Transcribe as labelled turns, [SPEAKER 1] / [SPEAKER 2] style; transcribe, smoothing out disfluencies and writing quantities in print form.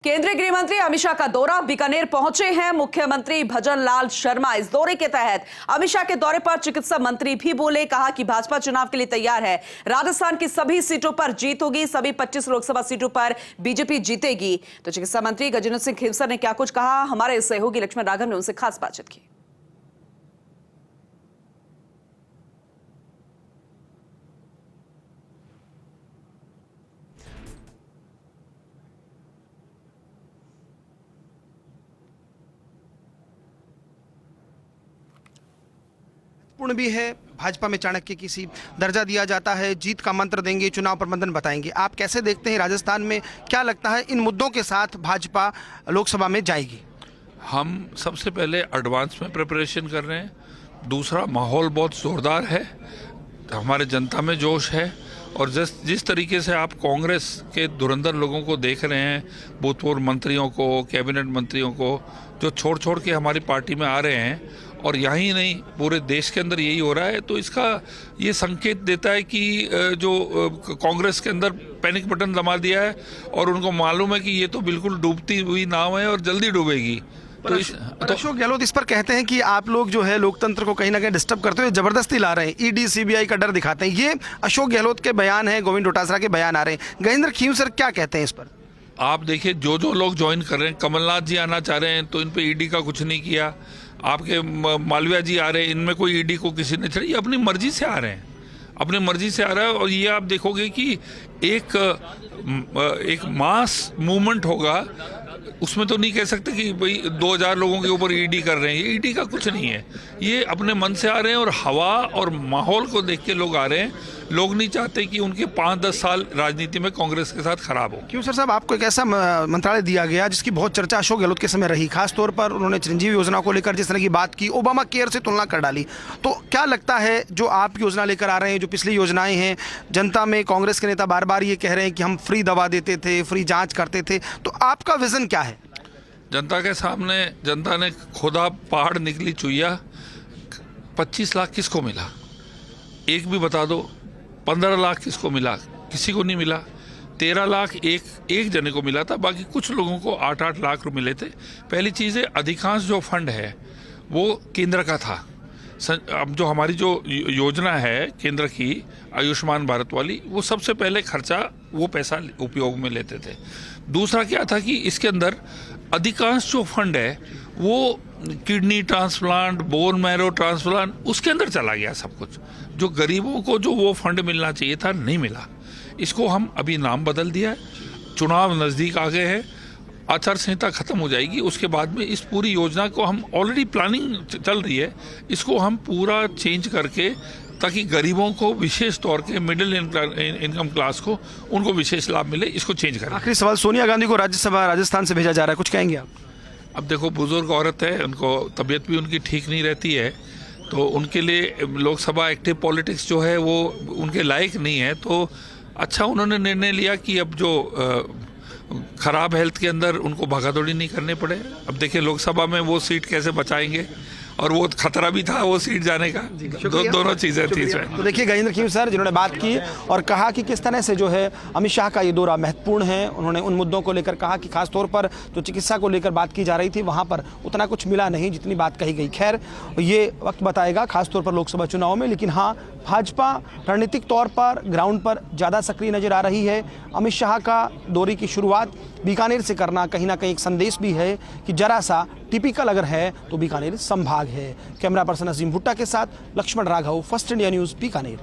[SPEAKER 1] केंद्रीय गृह मंत्री अमित शाह का दौरा, बीकानेर पहुंचे हैं मुख्यमंत्री भजन लाल शर्मा। इस दौरे के तहत अमित शाह के दौरे पर चिकित्सा मंत्री भी बोले, कहा कि भाजपा चुनाव के लिए तैयार है। राजस्थान की सभी सीटों पर जीत होगी, सभी 25 लोकसभा सीटों पर बीजेपी जीतेगी। तो चिकित्सा मंत्री गजेंद्र सिंह खींवसर ने क्या कुछ कहा, हमारे सहयोगी लक्ष्मण राघव ने उनसे खास बातचीत की।
[SPEAKER 2] पूर्ण भी है, भाजपा में चाणक्य की सी दर्जा दिया जाता है, जीत का मंत्र देंगे, चुनाव प्रबंधन बताएंगे। आप कैसे देखते हैं राजस्थान में, क्या लगता है इन मुद्दों के साथ भाजपा लोकसभा में जाएगी?
[SPEAKER 3] हम सबसे पहले एडवांस में प्रिपरेशन कर रहे हैं। दूसरा, माहौल बहुत ज़ोरदार है, हमारे जनता में जोश है। और जिस तरीके से आप कांग्रेस के धुरंधर लोगों को देख रहे हैं, भूतपूर्व मंत्रियों को, कैबिनेट मंत्रियों को, जो छोड़ के हमारी पार्टी में आ रहे हैं, और यहीं नहीं पूरे देश के अंदर यही हो रहा है, तो इसका ये संकेत देता है कि जो कांग्रेस के अंदर पैनिक बटन दबा दिया है और उनको मालूम है कि ये तो बिल्कुल डूबती हुई नाव है और जल्दी डूबेगी। तो
[SPEAKER 2] अशोक गहलोत इस पर कहते हैं कि आप लोग जो है लोकतंत्र को कहीं ना कहीं डिस्टर्ब करते हुए जबरदस्ती ला रहे हैं, ईडी सीबीआई का डर दिखाते हैं। ये अशोक गहलोत के बयान है, गोविंद डोटासरा के बयान आ रहे हैं। गजेंद्र खींवसर क्या कहते हैं इस पर?
[SPEAKER 3] आप देखिए, जो लोग ज्वाइन कर रहे हैं, कमलनाथ जी आना चाह रहे हैं तो इन पे ईडी का कुछ नहीं किया। आपके मालविया जी आ रहे हैं, इनमें कोई ईडी को किसी ने चढ़ी, अपनी मर्जी से आ रहे हैं, अपनी मर्जी से आ रहा है। और ये आप देखोगे कि एक मास मूवमेंट होगा, उसमें तो नहीं कह सकते कि भाई 2000 लोगों के ऊपर ईडी कर रहे हैं। ये ईडी का कुछ नहीं है, ये अपने मन से आ रहे हैं और हवा और माहौल को देख के लोग आ रहे हैं। लोग नहीं चाहते कि उनके 5-10 साल राजनीति में कांग्रेस के साथ खराब हो।
[SPEAKER 2] क्यों सर? आपको एक ऐसा मंत्रालय दिया गया जिसकी बहुत चर्चा अशोक गहलोत के समय रही, खासतौर पर उन्होंने चिरंजीवी योजना को लेकर जिस तरह की बात की, ओबामा केयर से तुलना कर डाली। तो क्या लगता है जो आप योजना लेकर आ रहे हैं, जो पिछली योजनाएं हैं, जनता में कांग्रेस के नेता बार बार ये कह रहे हैं कि हम फ्री दवा देते थे, फ्री जाँच करते थे, तो आपका विजन क्या है?
[SPEAKER 3] जनता के सामने जनता ने खुदा पहाड़ निकली चुईया। 25 लाख किसको मिला? एक भी बता दो। 15 लाख किसको मिला? किसी को नहीं मिला। 13 लाख एक जने को मिला था, बाकी कुछ लोगों को 8-8 लाख मिले थे। पहली चीज़ है, अधिकांश जो फंड है वो केंद्र का था। अब जो हमारी जो योजना है केंद्र की, आयुष्मान भारत वाली, वो सबसे पहले खर्चा वो पैसा उपयोग में लेते थे। दूसरा क्या था कि इसके अंदर अधिकांश जो फंड है वो kidney transplant, bone marrow transplant, उसके अंदर चला गया सब कुछ। जो गरीबों को जो वो फंड मिलना चाहिए था, नहीं मिला। इसको हम अभी नाम बदल दिया है, चुनाव नज़दीक आ गए हैं, आचार संहिता खत्म हो जाएगी, उसके बाद में इस पूरी योजना को हम ऑलरेडी प्लानिंग चल रही है, इसको हम पूरा चेंज करके, ताकि गरीबों को विशेष तौर के मिडिल इनकम क्लास को उनको विशेष लाभ मिले, इसको चेंज करें।
[SPEAKER 2] आखिरी सवाल, सोनिया गांधी को राज्यसभा राजस्थान से भेजा जा रहा है, कुछ कहेंगे आप?
[SPEAKER 3] अब देखो, बुजुर्ग औरत है, उनको तबीयत भी उनकी ठीक नहीं रहती है, तो उनके लिए लोकसभा एक्टिव पॉलिटिक्स जो है वो उनके लायक नहीं है। तो अच्छा उन्होंने निर्णय लिया कि अब जो खराब हेल्थ के अंदर उनको भागादौड़ी नहीं करने पड़े। अब देखिए लोकसभा में वो सीट कैसे बचाएंगे, और वो खतरा भी था वो सीट जाने का। दोनों चीज़ें थी इसमें।
[SPEAKER 2] तो देखिए गजेंद्र खींवसर जिन्होंने बात की और कहा कि किस तरह से जो है अमित शाह का ये दौरा महत्वपूर्ण है। उन्होंने उन मुद्दों को लेकर कहा कि खासतौर पर जो चिकित्सा को लेकर बात की जा रही थी, वहाँ पर उतना कुछ मिला नहीं जितनी बात कही गई। खैर, ये वक्त बताएगा खासतौर पर लोकसभा चुनाव में। लेकिन हाँ, भाजपा रणनीतिक तौर पर ग्राउंड पर ज़्यादा सक्रिय नजर आ रही है। अमित शाह का दौरे की शुरुआत बीकानेर से करना कहीं ना कहीं एक संदेश भी है कि जरा सा टिपिकल अगर है तो बीकानेर संभाग है। कैमरा पर्सन अजीम भुट्टा के साथ Lakshman Raghav, first India news, Bikaner.